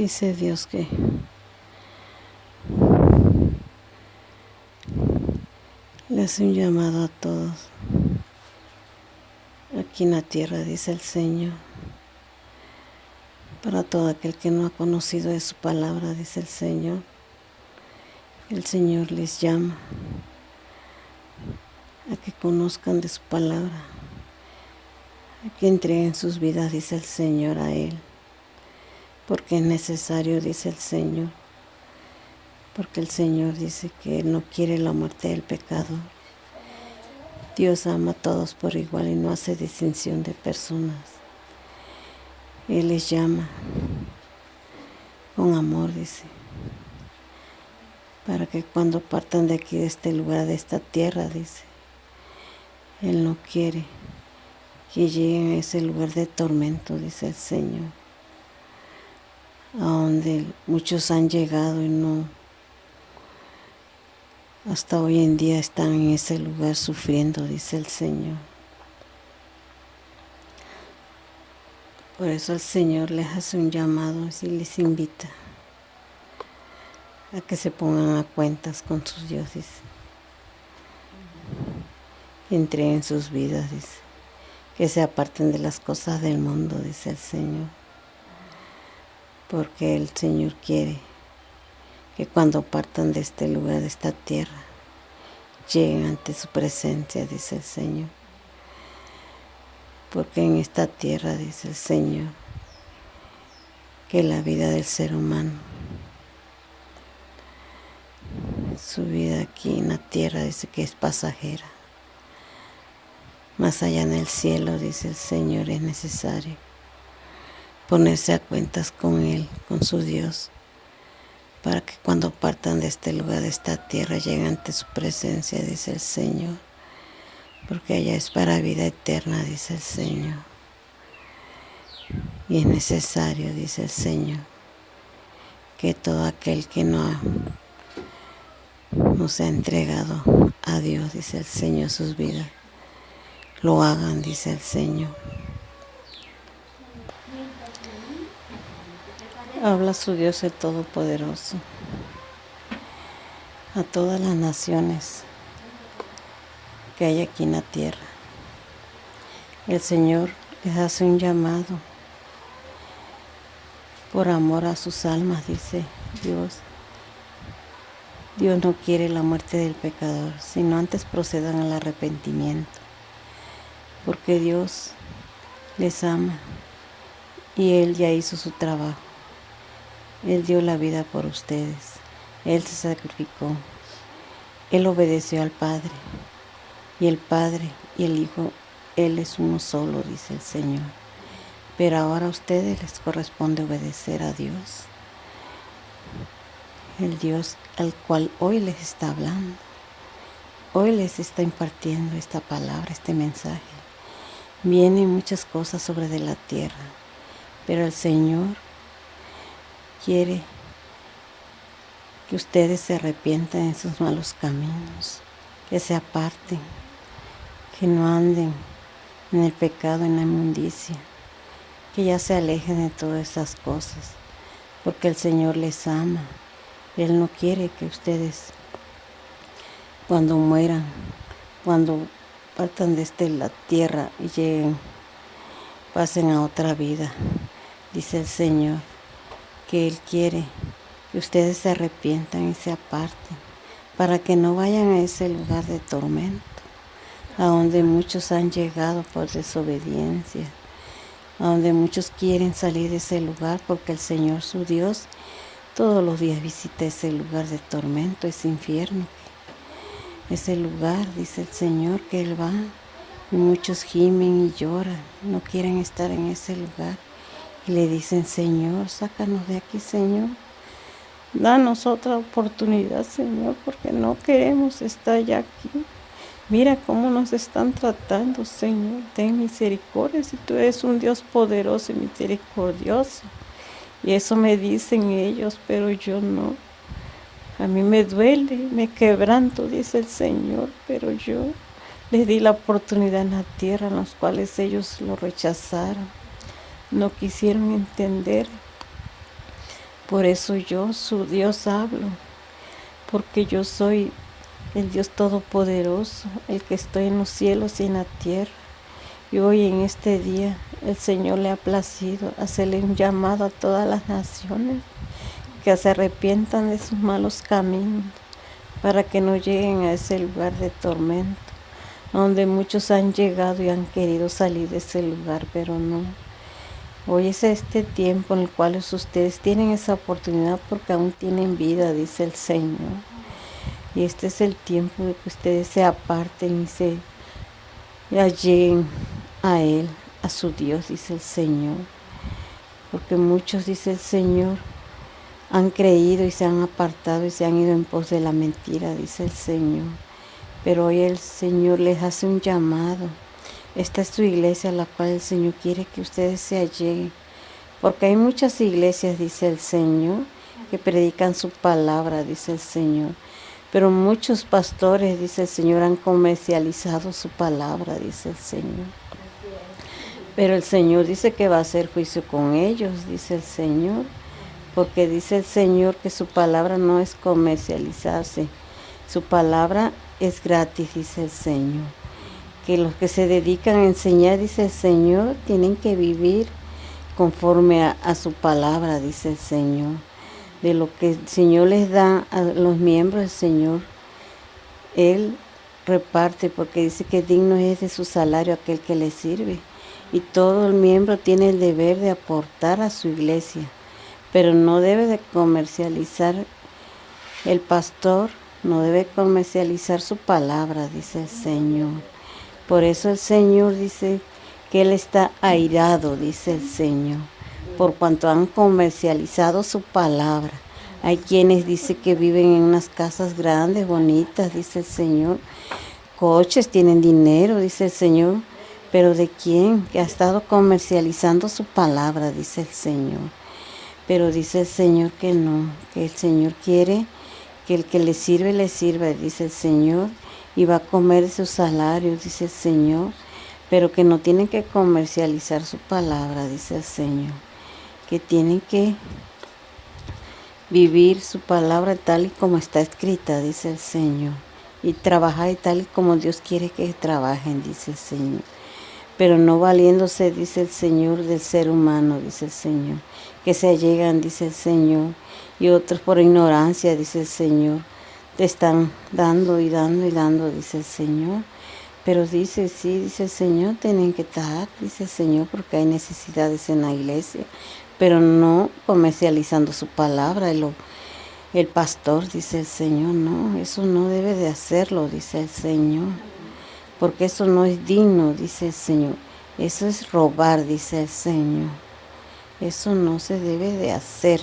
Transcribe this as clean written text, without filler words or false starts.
Dice Dios que le hace un llamado a todos aquí en la tierra, dice el Señor, para todo aquel que no ha conocido de su palabra, dice el Señor. El Señor les llama a que conozcan de su palabra, a que entreguen sus vidas, dice el Señor, a Él, porque es necesario, dice el Señor, porque el Señor dice que Él no quiere la muerte del pecador. Dios ama a todos por igual y no hace distinción de personas. Él les llama con amor, dice, para que cuando partan de aquí, de este lugar, de esta tierra, dice, Él no quiere que lleguen a ese lugar de tormento, dice el Señor, a donde muchos han llegado y no, hasta hoy en día están en ese lugar sufriendo, dice el Señor. Por eso el Señor les hace un llamado y les invita a que se pongan a cuentas con sus dioses, que entreguen sus vidas, dice, que se aparten de las cosas del mundo, dice el Señor, porque el Señor quiere que cuando partan de este lugar, de esta tierra, lleguen ante su presencia, dice el Señor, porque en esta tierra, dice el Señor, que la vida del ser humano, su vida aquí en la tierra, dice que es pasajera. Más allá en el cielo, dice el Señor, es necesario ponerse a cuentas con Él, con su Dios, para que cuando partan de este lugar, de esta tierra, lleguen ante su presencia, dice el Señor, porque allá es para vida eterna, dice el Señor. Y es necesario, dice el Señor, que todo aquel que no se ha entregado a Dios, dice el Señor, sus vidas, lo hagan, dice el Señor. Habla su Dios el Todopoderoso a todas las naciones que hay aquí en la tierra. El Señor les hace un llamado por amor a sus almas, dice Dios. Dios no quiere la muerte del pecador, sino antes procedan al arrepentimiento, porque Dios les ama y Él ya hizo su trabajo. Él dio la vida por ustedes, Él se sacrificó, Él obedeció al Padre, y el Padre y el Hijo, Él es uno solo, dice el Señor. Pero ahora a ustedes les corresponde obedecer a Dios, el Dios al cual hoy les está hablando, hoy les está impartiendo esta palabra, este mensaje. Vienen muchas cosas sobre de la tierra, pero el Señor quiere que ustedes se arrepientan en sus malos caminos, que se aparten, que no anden en el pecado, en la inmundicia, que ya se alejen de todas esas cosas, porque el Señor les ama. Él no quiere que ustedes, cuando mueran, cuando partan desde la tierra y lleguen, pasen a otra vida. Dice el Señor que Él quiere que ustedes se arrepientan y se aparten, para que no vayan a ese lugar de tormento, a donde muchos han llegado por desobediencia, a donde muchos quieren salir de ese lugar, porque el Señor su Dios todos los días visita ese lugar de tormento, ese infierno, ese lugar, dice el Señor, que Él va, y muchos gimen y lloran, no quieren estar en ese lugar, y le dicen: Señor, sácanos de aquí, Señor, danos otra oportunidad, Señor, porque no queremos estar ya aquí. Mira cómo nos están tratando, Señor, ten misericordia, si tú eres un Dios poderoso y misericordioso. Y eso me dicen ellos, pero yo no. A mí me duele, me quebranto, dice el Señor, pero yo les di la oportunidad en la tierra, en los cuales ellos lo rechazaron. No quisieron entender Por eso yo, su Dios, hablo, porque yo soy el Dios Todopoderoso, el que estoy en los cielos y en la tierra. Y hoy en este día el Señor le ha placido hacerle un llamado a todas las naciones que se arrepientan de sus malos caminos, para que no lleguen a ese lugar de tormento, donde muchos han llegado y han querido salir de ese lugar, pero no. Hoy es este tiempo en el cual ustedes tienen esa oportunidad porque aún tienen vida, dice el Señor. Y este es el tiempo de que ustedes se aparten y se lleguen a Él, a su Dios, dice el Señor. Porque muchos, dice el Señor, han creído y se han apartado y se han ido en pos de la mentira, dice el Señor. Pero hoy el Señor les hace un llamado. Esta es su iglesia a la cual el Señor quiere que ustedes se alleguen. Porque hay muchas iglesias, dice el Señor, que predican su palabra, dice el Señor. Pero muchos pastores, dice el Señor, han comercializado su palabra, dice el Señor. Pero el Señor dice que va a hacer juicio con ellos, dice el Señor. Porque dice el Señor que su palabra no es comercializarse, su palabra es gratis, dice el Señor. Que los que se dedican a enseñar, dice el Señor, tienen que vivir conforme a su palabra, dice el Señor. De lo que el Señor les da a los miembros del Señor, Él reparte, porque dice que digno es de su salario aquel que le sirve. Y todo el miembro tiene el deber de aportar a su iglesia, pero no debe de comercializar. El pastor no debe comercializar su palabra, dice el Señor. Por eso el Señor dice que Él está airado, dice el Señor, por cuanto han comercializado su palabra. Hay quienes dicen que viven en unas casas grandes, bonitas, dice el Señor. Coches, tienen dinero, dice el Señor. Pero ¿de quién? Que ha estado comercializando su palabra, dice el Señor. Pero dice el Señor que no, que el Señor quiere que el que le sirva, dice el Señor, y va a comer su salario, dice el Señor, pero que no tienen que comercializar su palabra, dice el Señor, que tienen que vivir su palabra tal y como está escrita, dice el Señor, y trabajar tal y como Dios quiere que trabajen, dice el Señor. Pero no valiéndose, dice el Señor, del ser humano, dice el Señor, que se allegan, dice el Señor, y otros por ignorancia, dice el Señor, te están dando y dando y dando, dice el Señor. Pero dice, sí, dice el Señor, tienen que estar, dice el Señor, porque hay necesidades en la iglesia, pero no comercializando su palabra. El pastor, dice el Señor, no, eso no debe de hacerlo, dice el Señor, porque eso no es digno, dice el Señor. Eso es robar, dice el Señor. Eso no se debe de hacer.